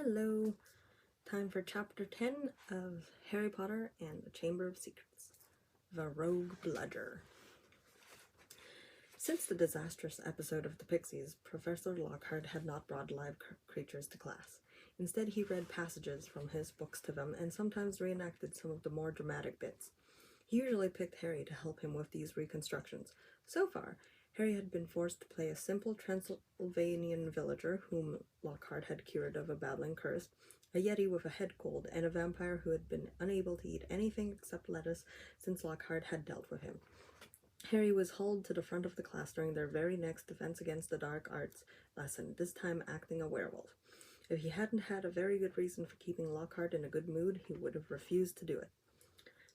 Hello! Time for Chapter 10 of Harry Potter and the Chamber of Secrets. The Rogue Bludger. Since the disastrous episode of the Pixies, Professor Lockhart had not brought live creatures to class. Instead, he read passages from his books to them and sometimes reenacted some of the more dramatic bits. He usually picked Harry to help him with these reconstructions. So far, Harry had been forced to play a simple Transylvanian villager whom Lockhart had cured of a babbling curse, a yeti with a head cold, and a vampire who had been unable to eat anything except lettuce since Lockhart had dealt with him. Harry was hauled to the front of the class during their very next Defense Against the Dark Arts lesson, this time acting a werewolf. If he hadn't had a very good reason for keeping Lockhart in a good mood, he would have refused to do it.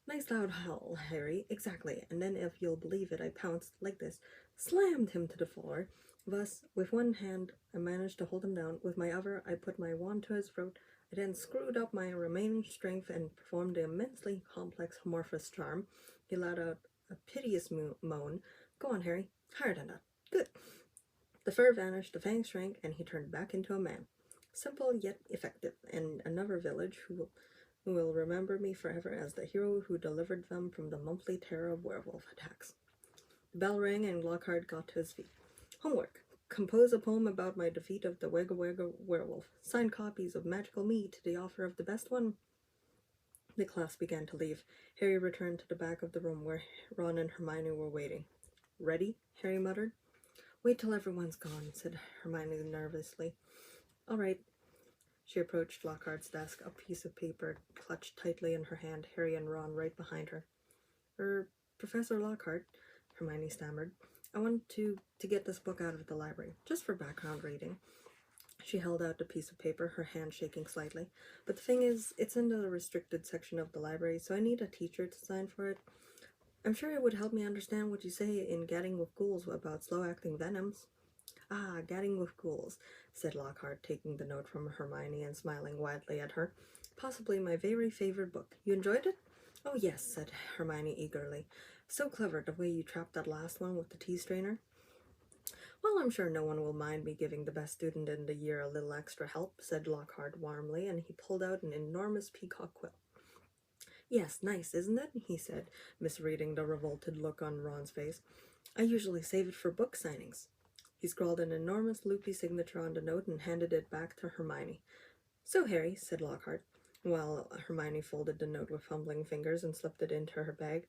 Nice loud howl, Harry. Exactly. And then, if you'll believe it, I pounced, like this, slammed him to the floor. Thus, with one hand, I managed to hold him down. With my other, I put my wand to his throat. I then screwed up my remaining strength and performed the immensely complex amorphous charm. He let out a piteous moan. Go on, Harry. Higher than that. Good. The fur vanished, the fangs shrank, and he turned back into a man. Simple yet effective, and another village who will remember me forever as the hero who delivered them from the monthly terror of werewolf attacks. The bell rang and Lockhart got to his feet. Homework. Compose a poem about my defeat of the Wagga Wagga werewolf. Sign copies of Magical Me to the author of the best one. The class began to leave. Harry returned to the back of the room where Ron and Hermione were waiting. Ready? Harry muttered. Wait till everyone's gone, said Hermione nervously. All right. She approached Lockhart's desk, a piece of paper clutched tightly in her hand, Harry and Ron right behind her. Professor Lockhart, Hermione stammered. I want to get this book out of the library, just for background reading. She held out the piece of paper, her hand shaking slightly. But the thing is, it's in the restricted section of the library, so I need a teacher to sign for it. I'm sure it would help me understand what you say in Gadding with Ghouls about slow-acting venoms. Ah, Gadding with Ghouls, said Lockhart, taking the note from Hermione and smiling widely at her. Possibly my very favorite book. You enjoyed it? Oh, yes, said Hermione eagerly. So clever, the way you trapped that last one with the tea strainer. Well, I'm sure no one will mind me giving the best student in the year a little extra help, said Lockhart warmly, and he pulled out an enormous peacock quill. Yes, nice, isn't it? He said, misreading the revolted look on Ron's face. I usually save it for book signings. He scrawled an enormous loopy signature on the note and handed it back to Hermione. So, Harry, said Lockhart, while Hermione folded the note with fumbling fingers and slipped it into her bag.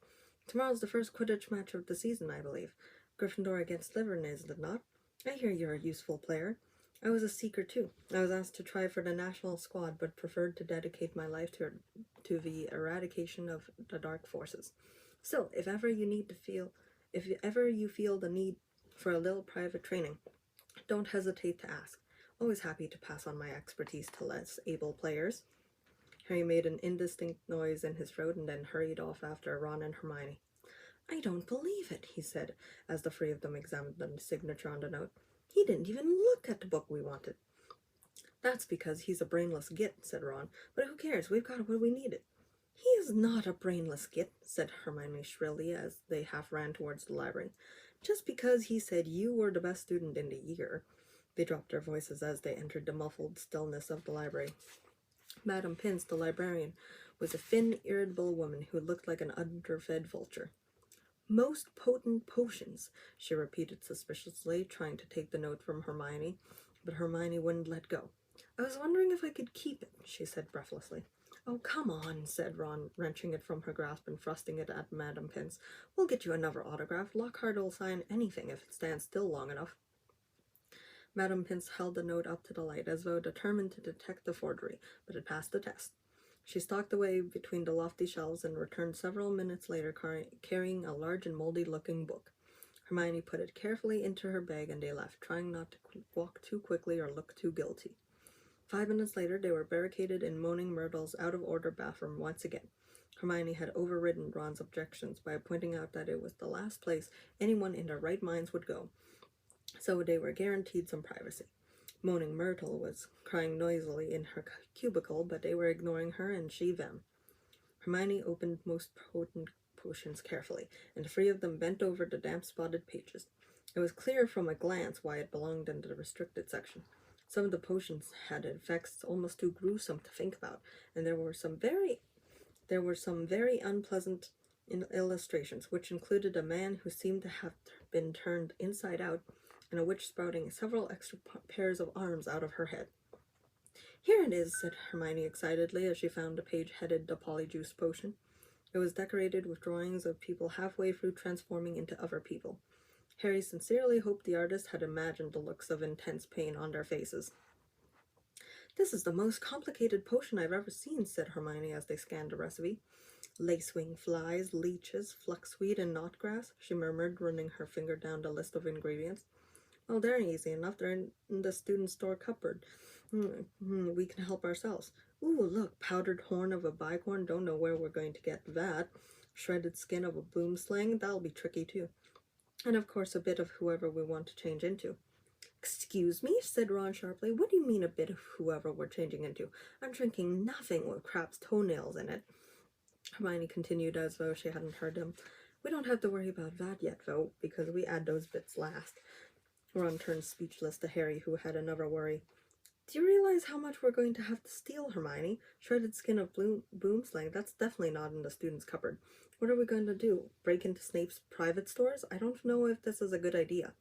Tomorrow's the first Quidditch match of the season, I believe. Gryffindor against Slytherin, is it not? I hear you're a useful player. I was a seeker, too. I was asked to try for the national squad, but preferred to dedicate my life to the eradication of the dark forces. Still, if ever you feel the need for a little private training, don't hesitate to ask. Always happy to pass on my expertise to less able players. Harry made an indistinct noise in his throat and then hurried off after Ron and Hermione. I don't believe it, he said, as the three of them examined the signature on the note. He didn't even look at the book we wanted. That's because he's a brainless git, said Ron. But who cares? We've got what we needed. He is not a brainless git, said Hermione shrilly as they half ran towards the library. Just because he said you were the best student in the year. They dropped their voices as they entered the muffled stillness of the library. Madame Pince, the librarian, was a thin, irritable woman who looked like an underfed vulture. Most potent potions, she repeated suspiciously, trying to take the note from Hermione, but Hermione wouldn't let go. I was wondering if I could keep it, she said breathlessly. Oh, come on, said Ron, wrenching it from her grasp and thrusting it at Madame Pince. We'll get you another autograph. Lockhart will sign anything if it stands still long enough. Madame Pince held the note up to the light, as though determined to detect the forgery, but it passed the test. She stalked away between the lofty shelves and returned several minutes later carrying a large and moldy-looking book. Hermione put it carefully into her bag and they left, trying not to walk too quickly or look too guilty. 5 minutes later, they were barricaded in Moaning Myrtle's out-of-order bathroom once again. Hermione had overridden Ron's objections by pointing out that it was the last place anyone in their right minds would go, so they were guaranteed some privacy. Moaning Myrtle was crying noisily in her cubicle, but they were ignoring her and she them. Hermione opened most potent potions carefully, and the three of them bent over the damp-spotted pages. It was clear from a glance why it belonged in the restricted section. Some of the potions had effects almost too gruesome to think about, and there were some very unpleasant illustrations, which included a man who seemed to have been turned inside out, and a witch sprouting several extra pairs of arms out of her head. "Here it is," said Hermione excitedly as she found a page headed "The Polyjuice Potion." It was decorated with drawings of people halfway through transforming into other people. Harry sincerely hoped the artist had imagined the looks of intense pain on their faces. "This is the most complicated potion I've ever seen," said Hermione as they scanned the recipe. "Lacewing flies, leeches, fluxweed, and knotgrass," she murmured, running her finger down the list of ingredients. "Oh, they're easy enough. They're in the student store cupboard. We can help ourselves. Ooh, look, powdered horn of a bicorn. Don't know where we're going to get that. Shredded skin of a boomslang. That'll be tricky, too. And, of course, a bit of whoever we want to change into." "Excuse me," said Ron sharply. "What do you mean a bit of whoever we're changing into? I'm drinking nothing with crab's toenails in it." Hermione continued as though she hadn't heard him. "We don't have to worry about that yet, though, because we add those bits last." Ron turned speechless to Harry, who had another worry. "Do you realize how much we're going to have to steal, Hermione? Shredded skin of boomslang, that's definitely not in the student's cupboard. What are we going to do? Break into Snape's private stores? I don't know if this is a good idea."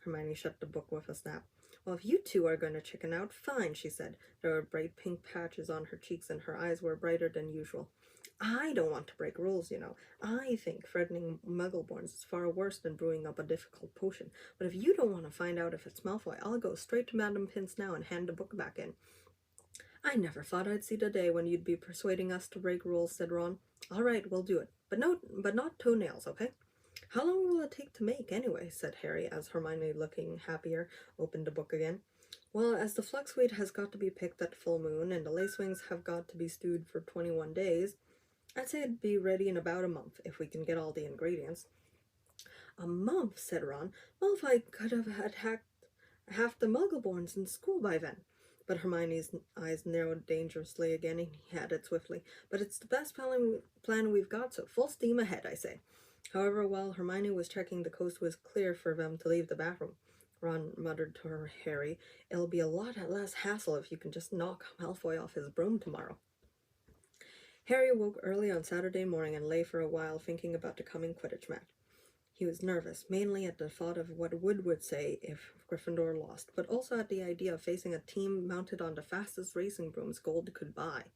Hermione shut the book with a snap. "Well, if you two are going to chicken out, fine," she said. There were bright pink patches on her cheeks, and her eyes were brighter than usual. "I don't want to break rules, you know. I think threatening Muggleborns is far worse than brewing up a difficult potion. But if you don't want to find out if it's Malfoy, I'll go straight to Madame Pince now and hand the book back in." "I never thought I'd see the day when you'd be persuading us to break rules," said Ron. "All right, we'll do it. But not toenails, okay?" "How long will it take to make, anyway?" said Harry, as Hermione, looking happier, opened the book again. "Well, as the fluxweed has got to be picked at full moon, and the lacewings have got to be stewed for 21 days, I'd say it'd be ready in about a month, if we can get all the ingredients." "A month," said Ron. "Malfoy could have had half the Muggleborns in school by then." But Hermione's eyes narrowed dangerously again, and he added swiftly, "But it's the best plan we've got, so full steam ahead, I say." However, while Hermione was checking the coast was clear for them to leave the bathroom, Ron muttered to her Harry, "It'll be a lot less hassle if you can just knock Malfoy off his broom tomorrow." Harry woke early on Saturday morning and lay for a while thinking about the coming Quidditch match. He was nervous, mainly at the thought of what Wood would say if Gryffindor lost, but also at the idea of facing a team mounted on the fastest racing brooms gold could buy.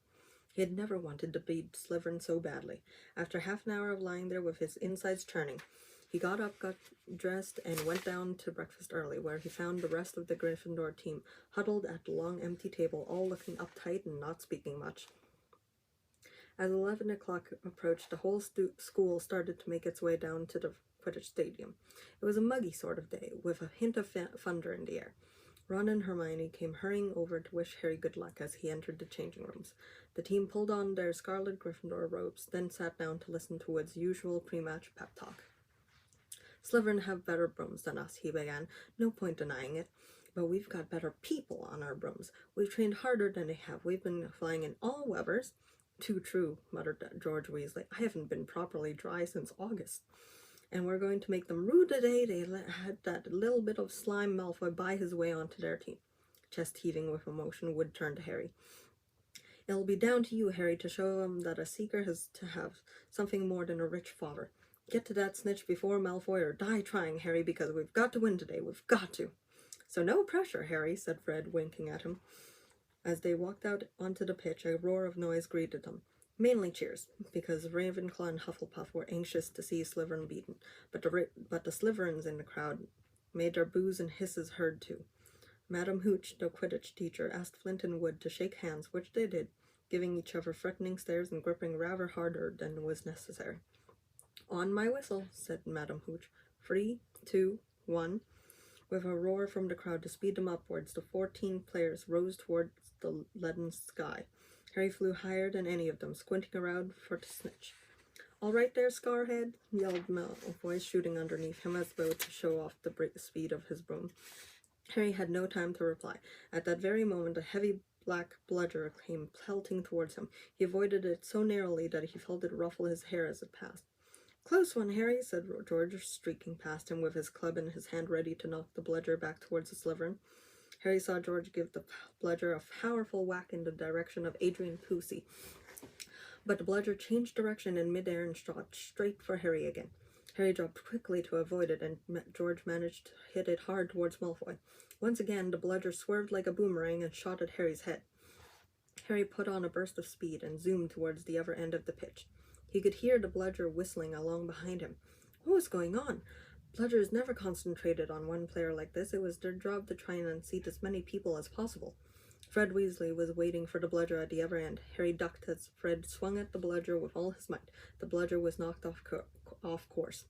He had never wanted to beat Slytherin so badly. After half an hour of lying there with his insides churning, he got up, got dressed, and went down to breakfast early, where he found the rest of the Gryffindor team huddled at the long empty table, all looking uptight and not speaking much. As 11 o'clock approached, the whole school started to make its way down to the Quidditch Stadium. It was a muggy sort of day, with a hint of thunder in the air. Ron and Hermione came hurrying over to wish Harry good luck as he entered the changing rooms. The team pulled on their scarlet Gryffindor robes, then sat down to listen to Wood's usual pre-match pep talk. "Slytherin have better brooms than us," he began. "No point denying it. But we've got better people on our brooms. We've trained harder than they have. We've been flying in all weathers." "Too true," muttered George Weasley. "I haven't been properly dry since August. And we're going to make them rue the day they had that little bit of slime Malfoy buy his way onto their team." Chest heaving with emotion, Wood turned to Harry. "It'll be down to you, Harry, to show them that a seeker has to have something more than a rich father. Get to that snitch before Malfoy or die trying, Harry, because we've got to win today. We've got to." "So no pressure, Harry," said Fred, winking at him. As they walked out onto the pitch, a roar of noise greeted them. Mainly cheers, because Ravenclaw and Hufflepuff were anxious to see Slytherin beaten, but the Slytherins in the crowd made their boos and hisses heard too. Madam Hooch, the Quidditch teacher, asked Flint and Wood to shake hands, which they did, giving each other threatening stares and gripping rather harder than was necessary. "On my whistle," said Madam Hooch. 3, 2, 1. With a roar from the crowd to speed them upwards, the 14 players rose towards the leaden sky. Harry flew higher than any of them, squinting around for the snitch. "All right there, Scarhead," yelled Malfoy, shooting underneath him as though to show off the speed of his broom. Harry had no time to reply. At that very moment, a heavy black bludger came pelting towards him. He avoided it so narrowly that he felt it ruffle his hair as it passed. "Close one, Harry," said George, streaking past him with his club in his hand, ready to knock the bludger back towards the Slytherin. Harry saw George give the bludger a powerful whack in the direction of Adrian Pusey, but the bludger changed direction in midair and shot straight for Harry again. Harry dropped quickly to avoid it, and George managed to hit it hard towards Malfoy. Once again, the bludger swerved like a boomerang and shot at Harry's head. Harry put on a burst of speed and zoomed towards the other end of the pitch. He could hear the bludger whistling along behind him. What was going on? Bludgers never concentrated on one player like this. It was their job to try and unseat as many people as possible. Fred Weasley was waiting for the bludger at the other end. Harry ducked as Fred swung at the bludger with all his might. The bludger was knocked off course.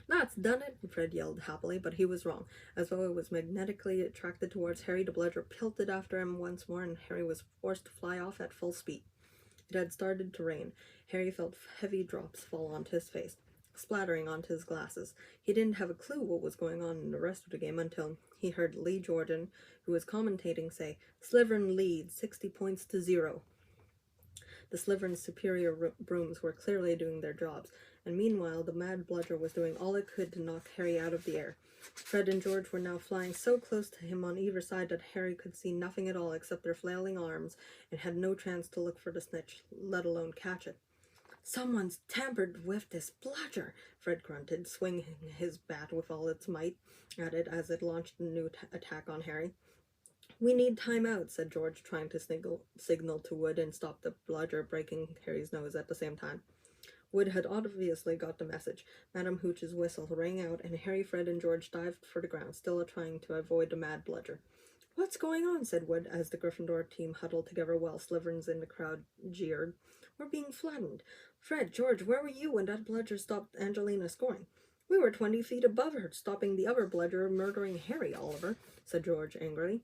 "That's done it," Fred yelled happily, but he was wrong. As though it was magnetically attracted towards Harry, the bludger pelted after him once more, and Harry was forced to fly off at full speed. It had started to rain. Harry felt heavy drops fall onto his face, splattering onto his glasses. He didn't have a clue what was going on in the rest of the game until he heard Lee Jordan, who was commentating, say, "Slytherin leads 60 points to 0. The Slytherin's superior brooms were clearly doing their jobs, and meanwhile the mad bludger was doing all it could to knock Harry out of the air. Fred and George were now flying so close to him on either side that Harry could see nothing at all except their flailing arms, and had no chance to look for the snitch, let alone catch it. "Someone's tampered with this bludger," Fred grunted, swinging his bat with all its might at it as it launched a new attack on Harry. "We need time out," said George, trying to signal to Wood and stop the bludger breaking Harry's nose at the same time. Wood had obviously got the message. Madame Hooch's whistle rang out, and Harry, Fred, and George dived for the ground, still trying to avoid the mad bludger. "What's going on?" said Wood, as the Gryffindor team huddled together while Slytherins in the crowd jeered. "We're being flattened. Fred, George, where were you when that bludger stopped Angelina scoring?" "We were 20 feet above her, stopping the other bludger murdering Harry, Oliver," said George angrily.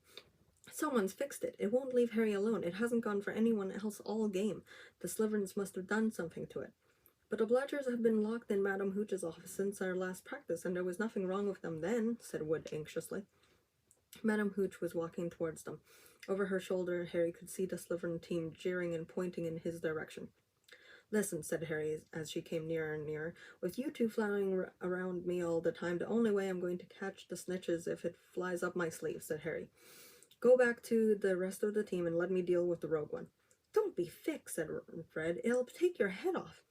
"Someone's fixed it. It won't leave Harry alone. It hasn't gone for anyone else all game. The Slytherins must have done something to it." "But the bludgers have been locked in Madame Hooch's office since our last practice, and there was nothing wrong with them then," said Wood anxiously. Madame Hooch was walking towards them. Over her shoulder, Harry could see the Slytherin team jeering and pointing in his direction. "Listen," said Harry as she came nearer and nearer, "with you two flying around me all the time, the only way I'm going to catch the snitch is if it flies up my sleeve," said Harry. "Go back to the rest of the team and let me deal with the rogue one." "Don't be thick," said Fred. "It'll take your head off."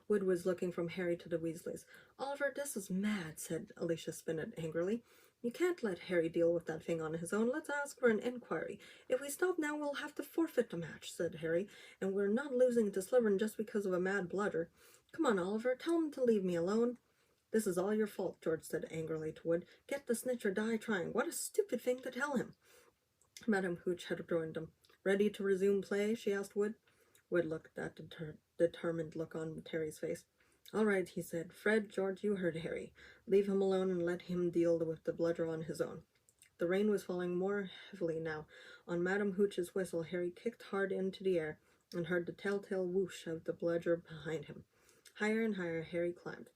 Wood was looking from Harry to the Weasleys. "Oliver, this is mad," said Alicia Spinnet angrily. "You can't let Harry deal with that thing on his own. Let's ask for an inquiry. If we stop now, we'll have to forfeit the match," said Harry, "and we're not losing to Slytherin just because of a mad bludger. Come on, Oliver, tell him to leave me alone." "This is all your fault," George said angrily to Wood. "Get the snitch or die trying. What a stupid thing to tell him." Madame Hooch had joined them. "Ready to resume play?" she asked Wood. Wood looked at the determined look on Harry's face. "All right," he said. "Fred, George, you heard Harry. Leave him alone and let him deal with the bludger on his own." The rain was falling more heavily now. On Madame Hooch's whistle, Harry kicked hard into the air and heard the telltale whoosh of the bludger behind him. Higher and higher Harry climbed.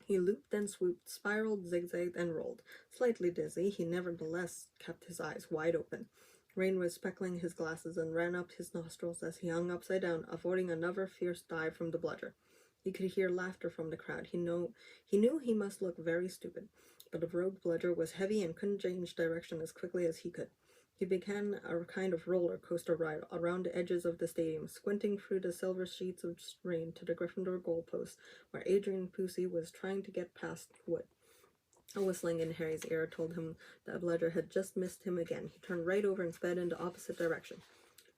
He looped and swooped, spiraled, zigzagged, and rolled. Slightly dizzy, he nevertheless kept his eyes wide open. Rain was speckling his glasses and ran up his nostrils as he hung upside down, avoiding another fierce dive from the bludger. He could hear laughter from the crowd. He knew he must look very stupid, but the rogue bludger was heavy and couldn't change direction as quickly as he could. He began a kind of roller coaster ride around the edges of the stadium, squinting through the silver sheets of rain to the Gryffindor goalpost, where Adrian Pusey was trying to get past Wood. A whistling in Harry's ear told him that Bludger had just missed him again. He turned right over and sped in the opposite direction.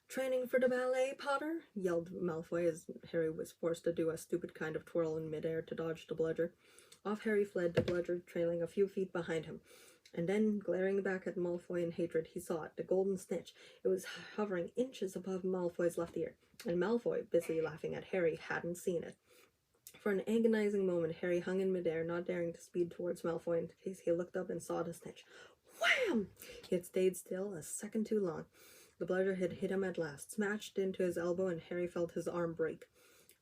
"Training for the ballet, Potter?" yelled Malfoy as Harry was forced to do a stupid kind of twirl in midair to dodge the bludger. Off Harry fled, the bludger trailing a few feet behind him. And then, glaring back at Malfoy in hatred, he saw it, the golden snitch. It was hovering inches above Malfoy's left ear, and Malfoy, busy laughing at Harry, hadn't seen it. For an agonizing moment, Harry hung in midair, not daring to speed towards Malfoy in case he looked up and saw the snitch. Wham! He had stayed still a second too long. The bludger had hit him at last, smashed into his elbow, and Harry felt his arm break.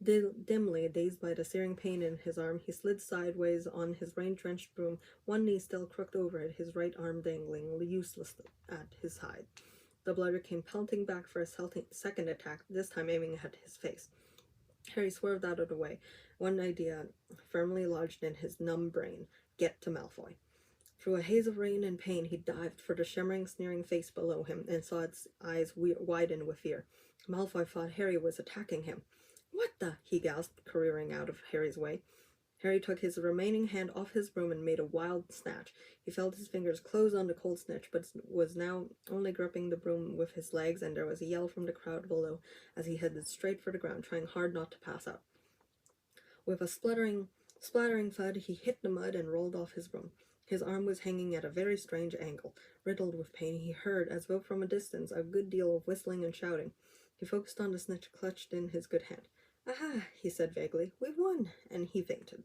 Dimly, dazed by the searing pain in his arm, he slid sideways on his rain-drenched broom, one knee still crooked over it, his right arm dangling uselessly at his side. The bludger came pelting back for a second attack, this time aiming at his face. Harry swerved out of the way, one idea firmly lodged in his numb brain: get to Malfoy. Through a haze of rain and pain, he dived for the shimmering, sneering face below him and saw its eyes widen with fear. Malfoy thought Harry was attacking him. "What the?" he gasped, careering out of Harry's way. Harry took his remaining hand off his broom and made a wild snatch. He felt his fingers close on the cold snitch, but was now only gripping the broom with his legs, and there was a yell from the crowd below as he headed straight for the ground, trying hard not to pass out. With a splattering thud, he hit the mud and rolled off his broom. His arm was hanging at a very strange angle. Riddled with pain, he heard, as though from a distance, a good deal of whistling and shouting. He focused on the snitch clutched in his good hand. "Aha," he said vaguely, "we've won," and he fainted.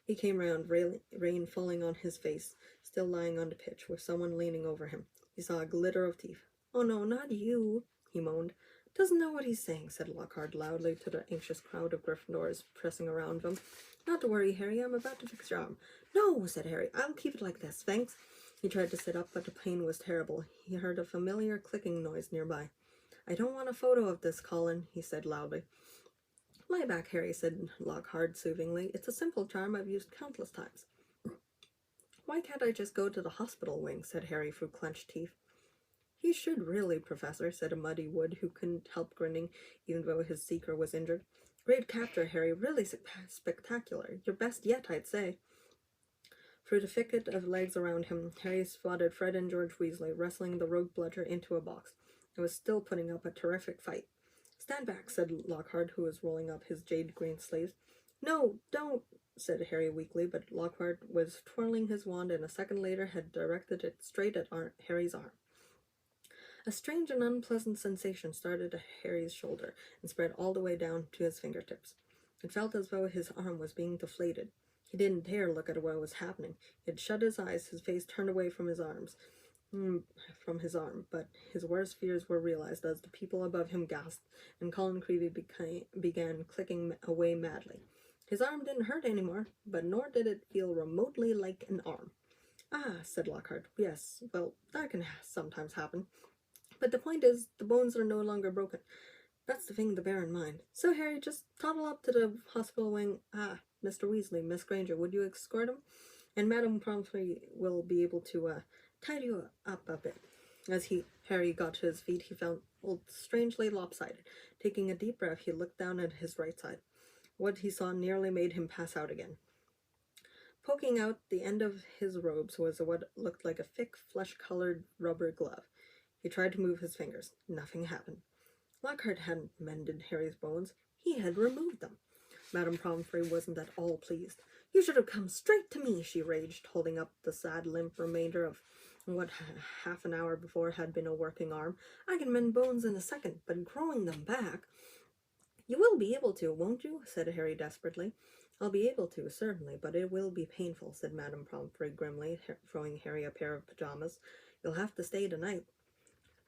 He came round, rain falling on his face, still lying on the pitch, with someone leaning over him. He saw a glitter of teeth. "Oh no, not you," he moaned. "Doesn't know what he's saying," said Lockhart loudly to the anxious crowd of Gryffindors pressing around him. "Not to worry, Harry, I'm about to fix your arm." "No," said Harry, "I'll keep it like this, thanks." He tried to sit up, but the pain was terrible. He heard a familiar clicking noise nearby. "I don't want a photo of this, Colin," he said loudly. "Lie back, Harry," said Lockhart soothingly. "It's a simple charm I've used countless times." "Why can't I just go to the hospital wing?" said Harry through clenched teeth. "You should really, Professor," said a muddy Wood who couldn't help grinning even though his seeker was injured. "Great capture, Harry. Really spectacular. Your best yet, I'd say." Through the thicket of legs around him, Harry spotted Fred and George Weasley wrestling the rogue Bludger into a box. It was still putting up a terrific fight. "Stand back," said Lockhart, who was rolling up his jade-green sleeves. "No, don't," said Harry weakly, but Lockhart was twirling his wand and a second later had directed it straight at Harry's arm. A strange and unpleasant sensation started at Harry's shoulder and spread all the way down to his fingertips. It felt as though his arm was being deflated. He didn't dare look at what was happening. He had shut his eyes, his face turned away from his arm, but his worst fears were realized as the people above him gasped and Colin Creevey began clicking away madly. His arm didn't hurt anymore, but nor did it feel remotely like an arm. "Ah," said Lockhart. "Yes, well, that can sometimes happen. But the point is, the bones are no longer broken. That's the thing to bear in mind. So, Harry, just toddle up to the hospital wing. Mr. Weasley, Miss Granger, would you escort him? And Madame Pomfrey will be able to, tidy you up a bit." As Harry got to his feet, he felt strangely lopsided. Taking a deep breath, he looked down at his right side. What he saw nearly made him pass out again. Poking out the end of his robes was what looked like a thick, flesh-colored rubber glove. He tried to move his fingers. Nothing happened. Lockhart hadn't mended Harry's bones. He had removed them. Madame Pomfrey wasn't at all pleased. "You should have come straight to me," she raged, holding up the sad, limp remainder of what half an hour before had been a working arm. "I can mend bones in a second, but growing them back—" "You will be able to, won't you?" said Harry desperately. "I'll be able to, certainly, but it will be painful," said Madame Pomfrey grimly, throwing Harry a pair of pajamas. "You'll have to stay tonight."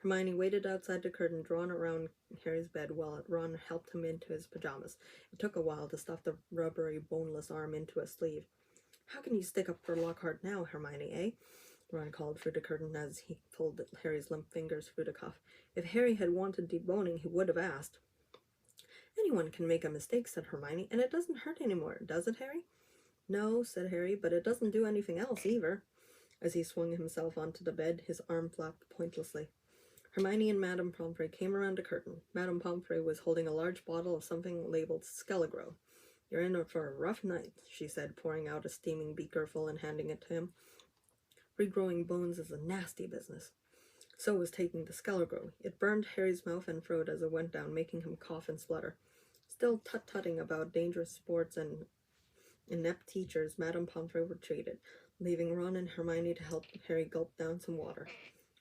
Hermione waited outside the curtain drawn around Harry's bed while Ron helped him into his pajamas. It took a while to stuff the rubbery, boneless arm into a sleeve. "How can you stick up for Lockhart now, Hermione, eh?" Ron called through the curtain as he pulled Harry's limp fingers through the cuff. "If Harry had wanted deboning, he would have asked." "Anyone can make a mistake," said Hermione, "and it doesn't hurt anymore, does it, Harry?" "No," said Harry, "but it doesn't do anything else, either." As he swung himself onto the bed, his arm flapped pointlessly. Hermione and Madame Pomfrey came around the curtain. Madame Pomfrey was holding a large bottle of something labeled Skelegro. "You're in for a rough night," she said, pouring out a steaming beakerful and handing it to him. "Regrowing bones is a nasty business." So was taking the Skelegro. It burned Harry's mouth and throat as it went down, making him cough and splutter. Still tut-tutting about dangerous sports and inept teachers, Madame Pomfrey retreated, leaving Ron and Hermione to help Harry gulp down some water.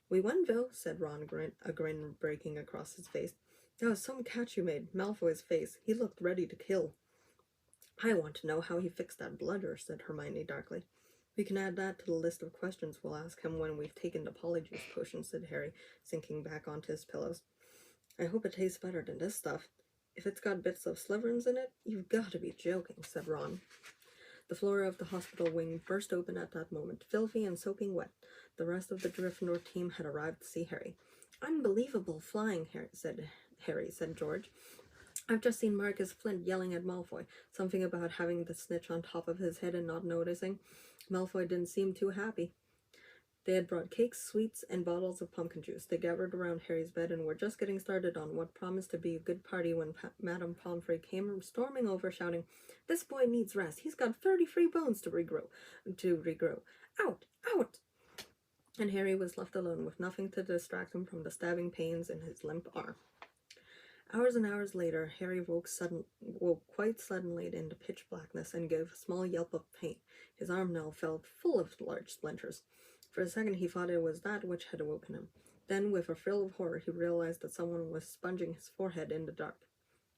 "We won, though," said Ron, a grin breaking across his face. "That was some catch you made. Malfoy's face. He looked ready to kill." "I want to know how he fixed that Bludger," said Hermione darkly. "We can add that to the list of questions we'll ask him when we've taken the Polyjuice potion," said Harry, sinking back onto his pillows. "I hope it tastes better than this stuff. If it's got bits of Slytherins in it, you've got to be joking," said Ron. The floor of the hospital wing burst open at that moment, filthy and soaking wet. The rest of the Gryffindor team had arrived to see Harry. "Unbelievable flying," said George. I've just seen Marcus Flint yelling at Malfoy, something about having the snitch on top of his head and not noticing. Malfoy didn't seem too happy. They had brought cakes, sweets, and bottles of pumpkin juice. They gathered around Harry's bed and were just getting started on what promised to be a good party when Madame Pomfrey came storming over, shouting, "This boy needs rest. He's got 33 bones to regrow. Out! Out!" And Harry was left alone with nothing to distract him from the stabbing pains in his limp arm. Hours and hours later, Harry woke quite suddenly into pitch blackness and gave a small yelp of pain. His arm now felt full of large splinters. For a second he thought it was that which had awoken him. Then, with a thrill of horror, he realized that someone was sponging his forehead in the dark.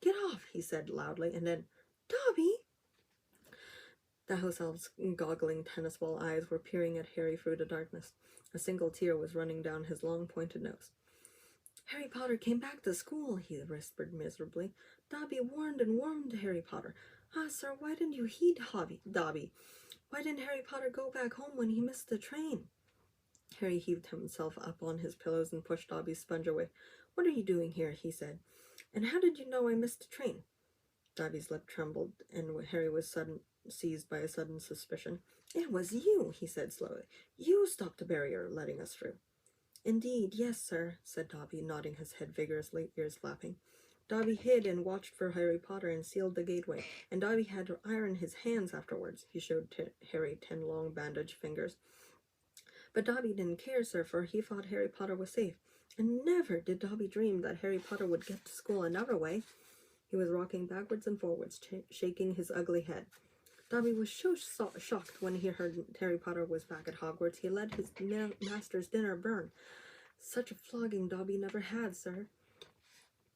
"Get off," he said loudly, and then, "Dobby!" The house elf's goggling tennis ball eyes were peering at Harry through the darkness. A single tear was running down his long pointed nose. "Harry Potter came back to school," he whispered miserably. "Dobby warned and warned Harry Potter. Ah, sir, why didn't you heed Dobby? Why didn't Harry Potter go back home when he missed the train?" Harry heaved himself up on his pillows and pushed Dobby's sponge away. "What are you doing here?" he said. "And how did you know I missed the train?" Dobby's lip trembled, and Harry was seized by a sudden suspicion. "It was you," he said slowly. "You stopped the barrier, letting us through." "Indeed, yes, sir," said Dobby, nodding his head vigorously, ears flapping. Dobby hid and watched for Harry Potter and sealed the gateway, and Dobby had to iron his hands afterwards. He showed Harry 10 long bandaged fingers. But Dobby didn't care, sir, for he thought Harry Potter was safe. And never did Dobby dream that Harry Potter would get to school another way. He was rocking backwards and forwards, shaking his ugly head. Dobby was so shocked when he heard Harry Potter was back at Hogwarts, he let his master's dinner burn. Such a flogging Dobby never had, sir.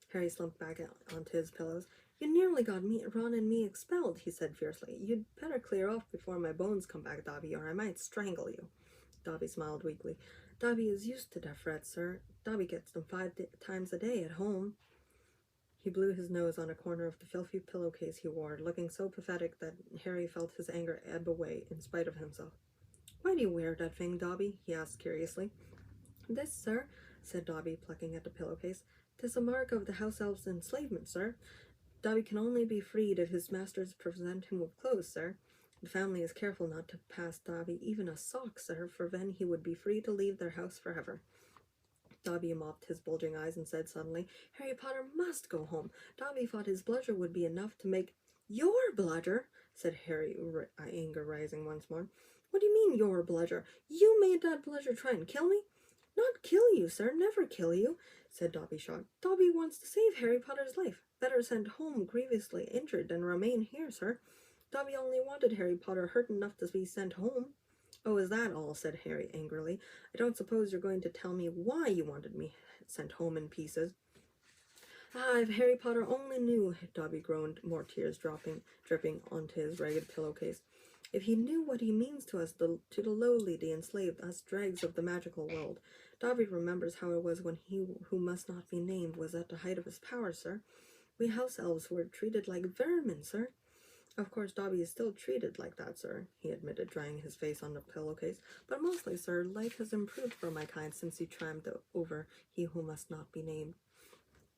Harry slumped back onto his pillows. "You nearly got Ron and me expelled," he said fiercely. "You'd better clear off before my bones come back, Dobby, or I might strangle you." Dobby smiled weakly. "Dobby is used to their threats, sir. Dobby gets them 5 times a day at home." He blew his nose on a corner of the filthy pillowcase he wore, looking so pathetic that Harry felt his anger ebb away in spite of himself. "Why do you wear that thing, Dobby?" he asked curiously. "This, sir," said Dobby, plucking at the pillowcase. "'Tis a mark of the house elf's enslavement, sir. Dobby can only be freed if his masters present him with clothes, sir. The family is careful not to pass Dobby even a sock, sir, for then he would be free to leave their house forever." Dobby mopped his bulging eyes and said suddenly, "Harry Potter must go home. Dobby thought his bludger would be enough to make—" "Your bludger?" said Harry, anger rising once more. "What do you mean, your bludger? You made that bludger try and kill me?" "Not kill you, sir, never kill you," said Dobby, shocked. "Dobby wants to save Harry Potter's life. Better sent home grievously injured than remain here, sir. Dobby only wanted Harry Potter hurt enough to be sent home." "Oh, is that all?" said Harry angrily. "I don't suppose you're going to tell me why you wanted me sent home in pieces." "Ah, if Harry Potter only knew," Dobby groaned, more tears dripping onto his ragged pillowcase. "If he knew what he means to us, to the lowly, the enslaved, us dregs of the magical world. Dobby remembers how it was when he who must not be named was at the height of his power, sir. We house elves were treated like vermin, sir." "Of course, Dobby is still treated like that, sir," he admitted, drying his face on the pillowcase. "But mostly, sir, life has improved for my kind since he triumphed over he who must not be named.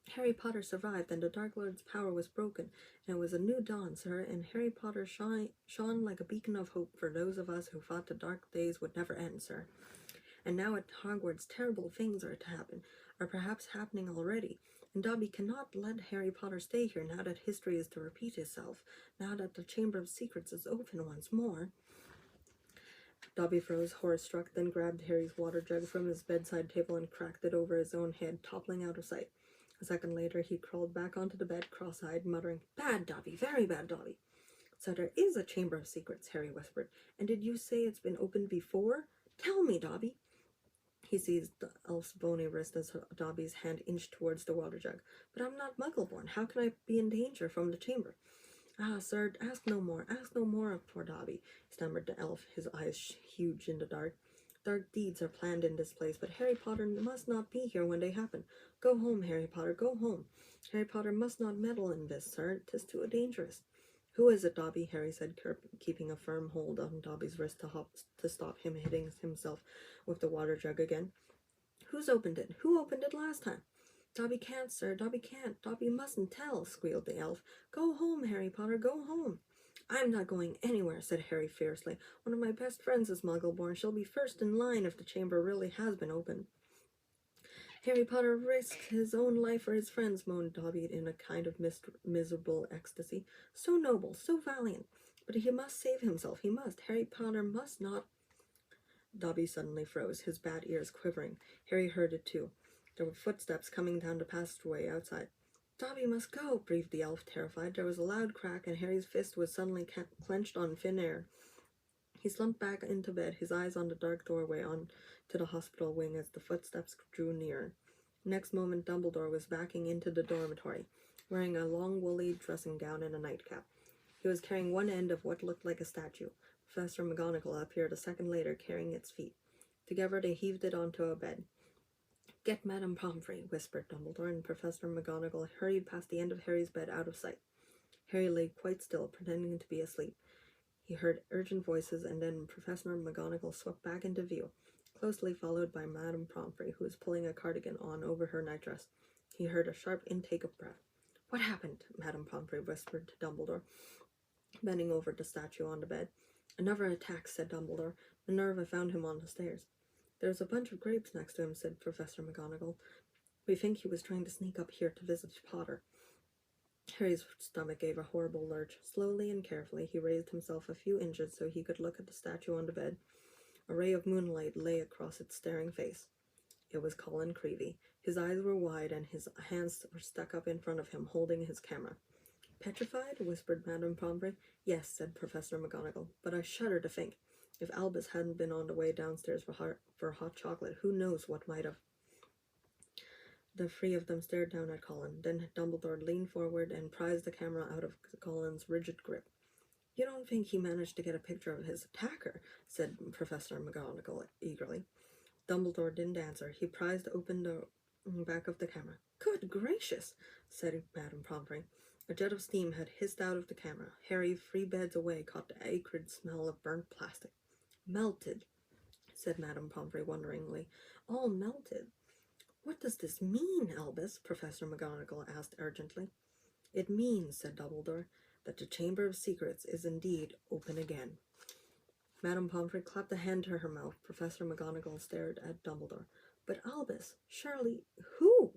Harry Potter survived, and the Dark Lord's power was broken, and it was a new dawn, sir, and Harry Potter shone like a beacon of hope for those of us who thought the dark days would never end, sir. And now at Hogwarts terrible things are to happen, are perhaps happening already, and Dobby cannot let Harry Potter stay here now that history is to repeat itself, now that the Chamber of Secrets is open once more." Dobby froze, horror-struck, then grabbed Harry's water jug from his bedside table and cracked it over his own head, toppling out of sight. A second later, he crawled back onto the bed, cross-eyed, muttering, "Bad Dobby, very bad Dobby." "So there is a Chamber of Secrets," Harry whispered. "And did you say it's been opened before? Tell me, Dobby." He seized the elf's bony wrist as Dobby's hand inched towards the water jug. "But I'm not Muggle-born. How can I be in danger from the chamber?" "Ah, sir, ask no more, poor Dobby," stammered the elf, his eyes huge in the dark. "Dark deeds are planned in this place, but Harry Potter must not be here when they happen. Go home, Harry Potter, go home. Harry Potter must not meddle in this, sir. 'Tis too dangerous." "Who is it, Dobby?" Harry said, keeping a firm hold on Dobby's wrist to stop him hitting himself with the water jug again. "Who's opened it? Who opened it last time?" Dobby can't, sir, Dobby can't, Dobby mustn't tell, squealed the elf. Go home, Harry Potter, go home. I'm not going anywhere, said Harry fiercely. One of my best friends is Muggle-born. She'll be first in line if the chamber really has been opened. Harry Potter risked his own life for his friends, moaned Dobby in a kind of miserable ecstasy. So noble, so valiant. But he must save himself, he must. Harry Potter must not... Dobby suddenly froze, his bad ears quivering. Harry heard it too. There were footsteps coming down the passageway outside. Dobby must go, breathed the elf, terrified. There was a loud crack, and Harry's fist was suddenly clenched on thin air. He slumped back into bed, his eyes on the dark doorway on to the hospital wing as the footsteps drew nearer. Next moment, Dumbledore was backing into the dormitory, wearing a long woolly dressing gown and a nightcap. He was carrying one end of what looked like a statue. Professor McGonagall appeared a second later, carrying its feet. Together they heaved it onto a bed. Get Madame Pomfrey, whispered Dumbledore, and Professor McGonagall hurried past the end of Harry's bed out of sight. Harry lay quite still, pretending to be asleep. He heard urgent voices, and then Professor McGonagall swept back into view, closely followed by Madame Pomfrey, who was pulling a cardigan on over her nightdress. He heard a sharp intake of breath. What happened? Madame Pomfrey whispered to Dumbledore, bending over the statue on the bed. Another attack, said Dumbledore. Minerva found him on the stairs. There's a bunch of grapes next to him, said Professor McGonagall. We think he was trying to sneak up here to visit Potter. Harry's stomach gave a horrible lurch. Slowly and carefully he raised himself a few inches so he could look at the statue on the bed. A ray of moonlight lay across its staring face. It was Colin Creevey. His eyes were wide and his hands were stuck up in front of him, holding his camera. Petrified? Whispered Madame Pomfrey. Yes, said Professor McGonagall, but I shudder to think. If Albus hadn't been on the way downstairs for hot chocolate, who knows what might have. The three of them stared down at Colin. Then Dumbledore leaned forward and prized the camera out of Colin's rigid grip. You don't think he managed to get a picture of his attacker? Said Professor McGonagall eagerly. Dumbledore didn't answer. He prized open the back of the camera. Good gracious, said Madame Pomfrey. A jet of steam had hissed out of the camera. Harry, 3 beds away, caught the acrid smell of burnt plastic. Melted, said Madame Pomfrey wonderingly. All melted. What does this mean, Albus? Professor McGonagall asked urgently. It means, said Dumbledore, that the Chamber of Secrets is indeed open again. Madame Pomfrey clapped a hand to her mouth. Professor McGonagall stared at Dumbledore. But Albus, surely, who?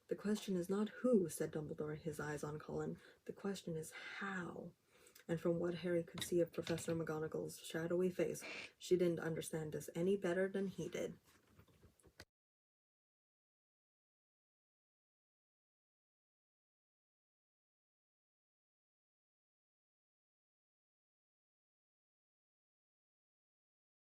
The question is not who, said Dumbledore, his eyes on Colin. The question is how. And from what Harry could see of Professor McGonagall's shadowy face, she didn't understand this any better than he did.